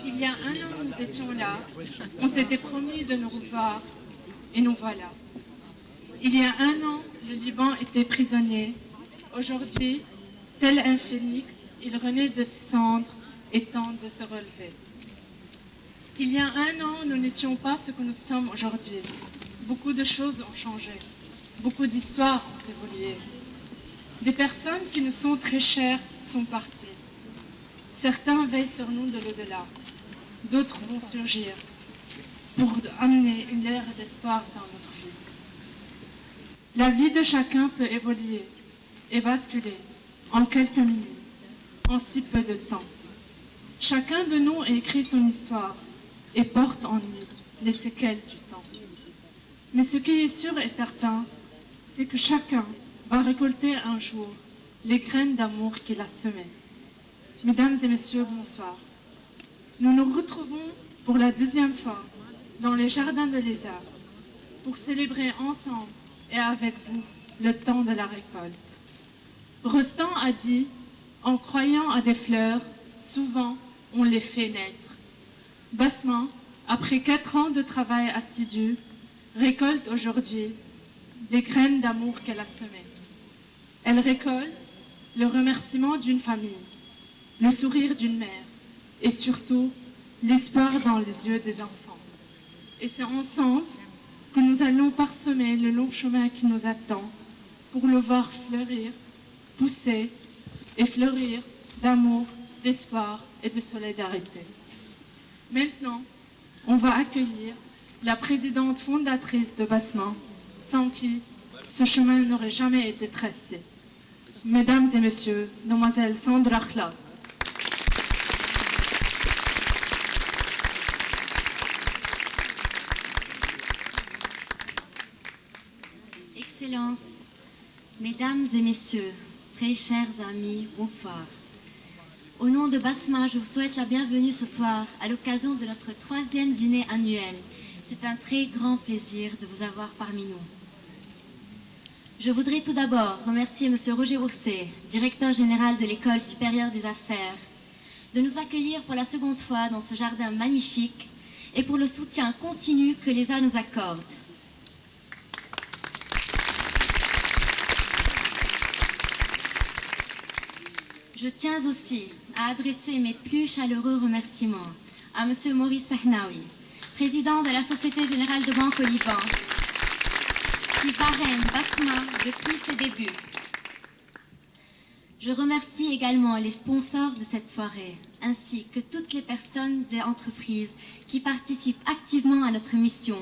Il y a un an, nous étions là. On s'était promis de nous revoir. Et nous voilà. Il y a un an, le Liban était prisonnier. Aujourd'hui, tel un phénix, il renaît de ses cendres et tente de se relever. Il y a un an, nous n'étions pas ce que nous sommes aujourd'hui. Beaucoup de choses ont changé. Beaucoup d'histoires ont évolué. Des personnes qui nous sont très chères sont parties. Certains veillent sur nous de l'au-delà. D'autres vont surgir pour amener une ère d'espoir dans notre vie. La vie de chacun peut évoluer et basculer en quelques minutes, en si peu de temps. Chacun de nous a écrit son histoire et porte en lui les séquelles du temps. Mais ce qui est sûr et certain, c'est que chacun va récolter un jour les graines d'amour qu'il a semées. Mesdames et messieurs, bonsoir. Nous nous retrouvons pour la deuxième fois dans les jardins de l'ESA pour célébrer ensemble et avec vous le temps de la récolte. Rostand a dit, en croyant à des fleurs, souvent on les fait naître. Basma, après 4 ans de travail assidu, récolte aujourd'hui des graines d'amour qu'elle a semées. Elle récolte le remerciement d'une famille, le sourire d'une mère et surtout l'espoir dans les yeux des enfants. Et c'est ensemble que nous allons parsemer le long chemin qui nous attend pour le voir fleurir, pousser et fleurir d'amour, d'espoir et de solidarité. Maintenant, on va accueillir la présidente fondatrice de Basma, sans qui ce chemin n'aurait jamais été tracé. Mesdames et messieurs, Demoiselle Sandra Khlat. Excellences, Mesdames et Messieurs, très chers amis, bonsoir. Au nom de Basma, je vous souhaite la bienvenue ce soir à l'occasion de notre 3e dîner annuel. C'est un très grand plaisir de vous avoir parmi nous. Je voudrais tout d'abord remercier M. Roger Bourset, directeur général de l'École supérieure des affaires, de nous accueillir pour la seconde fois dans ce jardin magnifique et pour le soutien continu que l'ESA nous accorde. Je tiens aussi à adresser mes plus chaleureux remerciements à M. Maurice Sahnaoui, président de la Société Générale de Banque au Liban, qui parraine Basma depuis ses débuts. Je remercie également les sponsors de cette soirée, ainsi que toutes les personnes et entreprises qui participent activement à notre mission,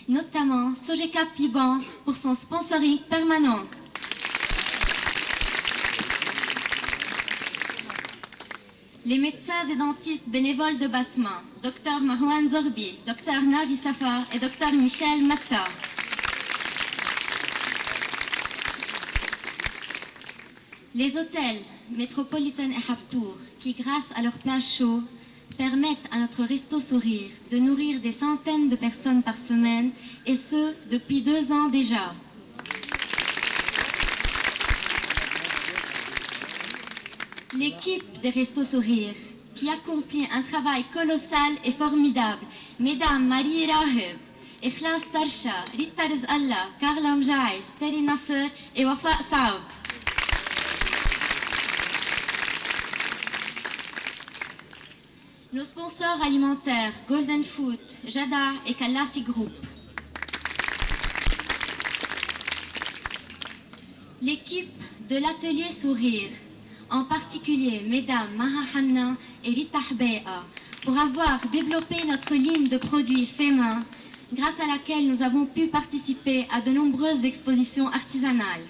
notamment Sogecap Liban pour son sponsoring permanent. Les médecins et dentistes bénévoles de Basma, Dr Marwan Zorbi, Dr Naji Safar et Dr Michel Matta. Les hôtels Métropolitain et Habtour, qui grâce à leurs plats chauds, permettent à notre Resto Sourire de nourrir des centaines de personnes par semaine, et ce, depuis 2 ans déjà. L'équipe des Restos Sourire, qui accomplit un travail colossal et formidable, Mesdames Marie Raheb, Ikhlas Tarsha, Rita Rizallah, Carla Mjaïs, Terry Nasser et Wafa Saab. Nos sponsors alimentaires, Golden Food, Jada et Kalasi Group. L'équipe de l'atelier Sourire, en particulier Mesdames Maha Hanna et Rita Hbe'a, pour avoir développé notre ligne de produits faits main, grâce à laquelle nous avons pu participer à de nombreuses expositions artisanales.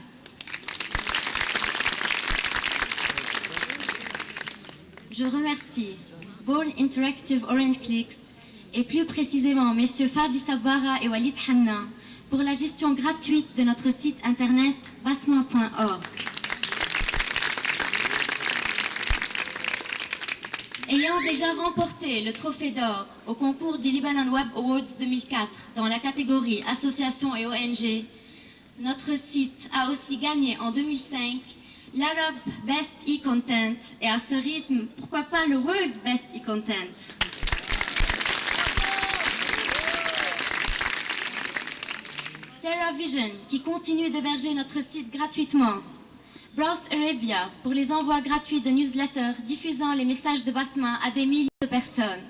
Je remercie Born Interactive Orange Clicks et plus précisément messieurs Fadi Sabara et Walid Hanna pour la gestion gratuite de notre site internet basma.org. Ayant déjà remporté le trophée d'or au concours du Lebanon Web Awards 2004 dans la catégorie Associations et ONG, notre site a aussi gagné en 2005 l'Arab Best E-Content et à ce rythme, pourquoi pas le World Best E-Content. Terra Vision, qui continue d'héberger notre site gratuitement. Browse Arabia, pour les envois gratuits de newsletters diffusant les messages de Basma à des milliers de personnes.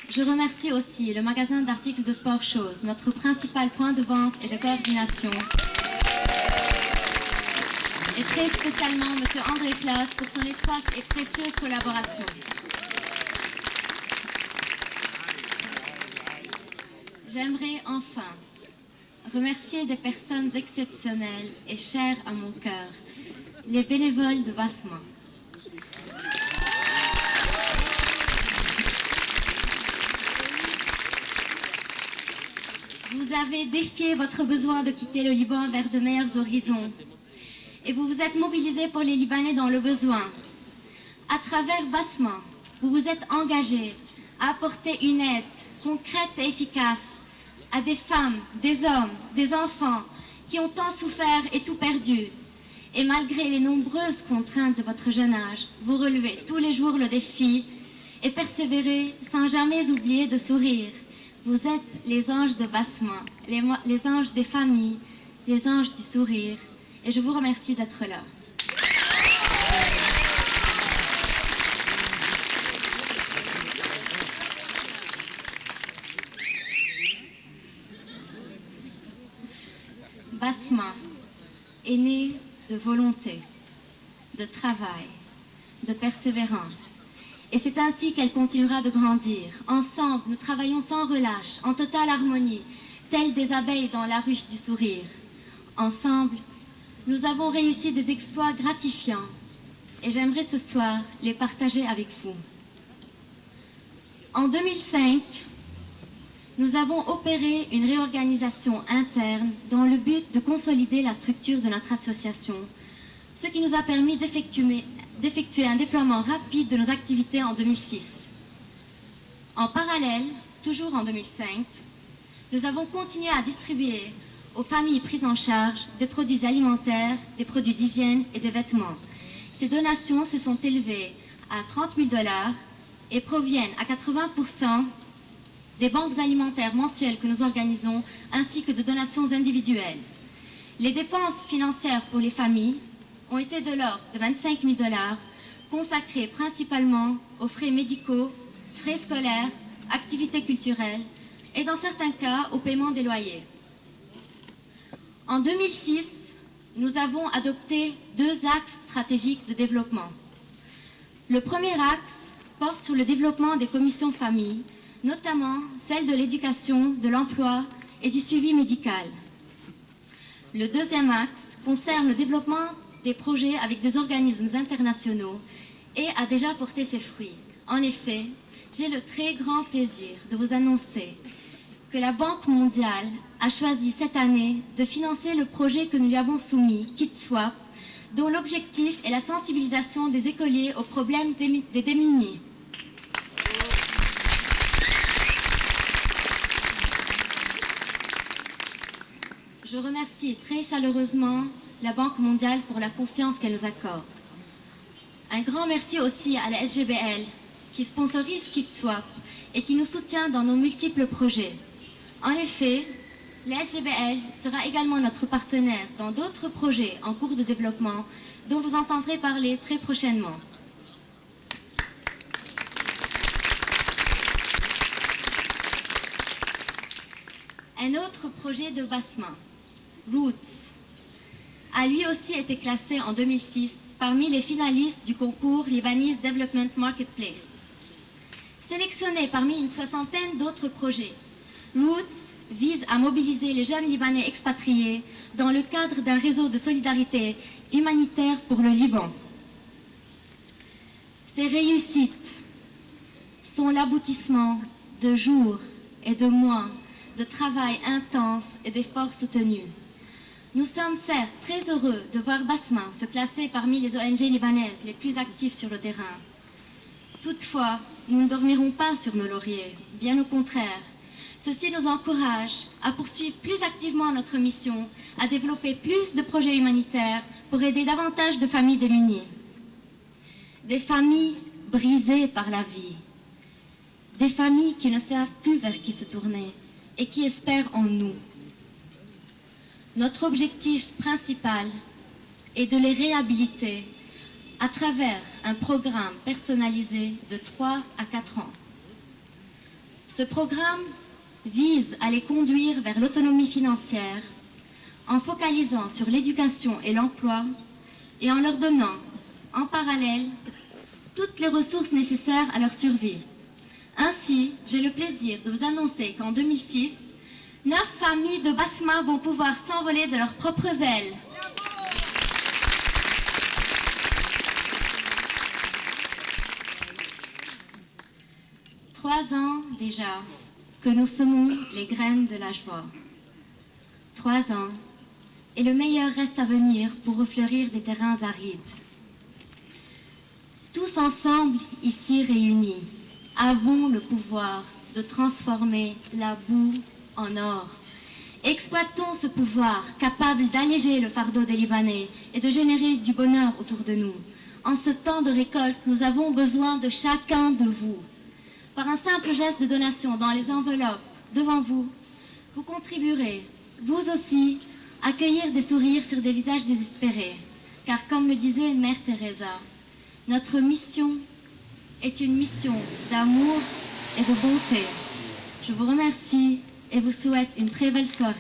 Je remercie aussi le magasin d'articles de Sport Shows, notre principal point de vente et de coordination. Et très spécialement M. André Flotte pour son étroite et précieuse collaboration. J'aimerais enfin remercier des personnes exceptionnelles et chères à mon cœur, les bénévoles de Basma. Vous avez défié votre besoin de quitter le Liban vers de meilleurs horizons et vous vous êtes mobilisés pour les Libanais dans le besoin. À travers Basma, vous vous êtes engagés à apporter une aide concrète et efficace à des femmes, des hommes, des enfants qui ont tant souffert et tout perdu. Et malgré les nombreuses contraintes de votre jeune âge, vous relevez tous les jours le défi et persévérez sans jamais oublier de sourire. Vous êtes les anges de Basma, les anges des familles, les anges du sourire. Et je vous remercie d'être là. Basma est née de volonté, de travail, de persévérance. Et c'est ainsi qu'elle continuera de grandir. Ensemble, nous travaillons sans relâche, en totale harmonie, telles des abeilles dans la ruche du sourire. Ensemble, nous avons réussi des exploits gratifiants et j'aimerais ce soir les partager avec vous. En 2005, nous avons opéré une réorganisation interne dans le but de consolider la structure de notre association, ce qui nous a permis d'effectuer un déploiement rapide de nos activités en 2006. En parallèle, toujours en 2005, nous avons continué à distribuer aux familles prises en charge des produits alimentaires, des produits d'hygiène et des vêtements. Ces donations se sont élevées à 30 000 $ et proviennent à 80% des banques alimentaires mensuelles que nous organisons, ainsi que de donations individuelles. Les dépenses financières pour les familles ont été de l'ordre de 25 000 $, consacrées principalement aux frais médicaux, frais scolaires, activités culturelles et dans certains cas au paiement des loyers. En 2006, nous avons adopté 2 axes stratégiques de développement. Le premier axe porte sur le développement des commissions familles, notamment celle de l'éducation, de l'emploi et du suivi médical. Le deuxième axe concerne le développement des projets avec des organismes internationaux et a déjà porté ses fruits. En effet, j'ai le très grand plaisir de vous annoncer que la Banque mondiale a choisi cette année de financer le projet que nous lui avons soumis, KidSwap, dont l'objectif est la sensibilisation des écoliers aux problèmes des démunis. Je remercie très chaleureusement la Banque mondiale pour la confiance qu'elle nous accorde. Un grand merci aussi à la SGBL qui sponsorise KidSwap et qui nous soutient dans nos multiples projets. En effet, la SGBL sera également notre partenaire dans d'autres projets en cours de développement dont vous entendrez parler très prochainement. Un autre projet de Basma, Roots, a lui aussi été classé en 2006 parmi les finalistes du concours Lebanese Development Marketplace. Sélectionné parmi une soixantaine d'autres projets, Roots vise à mobiliser les jeunes Libanais expatriés dans le cadre d'un réseau de solidarité humanitaire pour le Liban. Ces réussites sont l'aboutissement de jours et de mois de travail intense et d'efforts soutenus. Nous sommes certes très heureux de voir Basma se classer parmi les ONG libanaises les plus actives sur le terrain. Toutefois, nous ne dormirons pas sur nos lauriers, bien au contraire. Ceci nous encourage à poursuivre plus activement notre mission, à développer plus de projets humanitaires pour aider davantage de familles démunies. Des familles brisées par la vie, des familles qui ne savent plus vers qui se tourner et qui espèrent en nous. Notre objectif principal est de les réhabiliter à travers un programme personnalisé de 3 à 4 ans. Ce programme vise à les conduire vers l'autonomie financière en focalisant sur l'éducation et l'emploi et en leur donnant, en parallèle, toutes les ressources nécessaires à leur survie. Ainsi, j'ai le plaisir de vous annoncer qu'en 2006, 9 familles de Basma vont pouvoir s'envoler de leurs propres ailes. Trois ans déjà que nous semons les graines de la joie. 3 ans, et le meilleur reste à venir pour refleurir des terrains arides. Tous ensemble, ici réunis, avons le pouvoir de transformer la boue en or. Exploitons ce pouvoir capable d'alléger le fardeau des Libanais et de générer du bonheur autour de nous. En ce temps de récolte, nous avons besoin de chacun de vous. Par un simple geste de donation dans les enveloppes devant vous, vous contribuerez, vous aussi, à accueillir des sourires sur des visages désespérés. Car comme le disait Mère Teresa, notre mission est une mission d'amour et de bonté. Je vous remercie et vous souhaite une très belle soirée.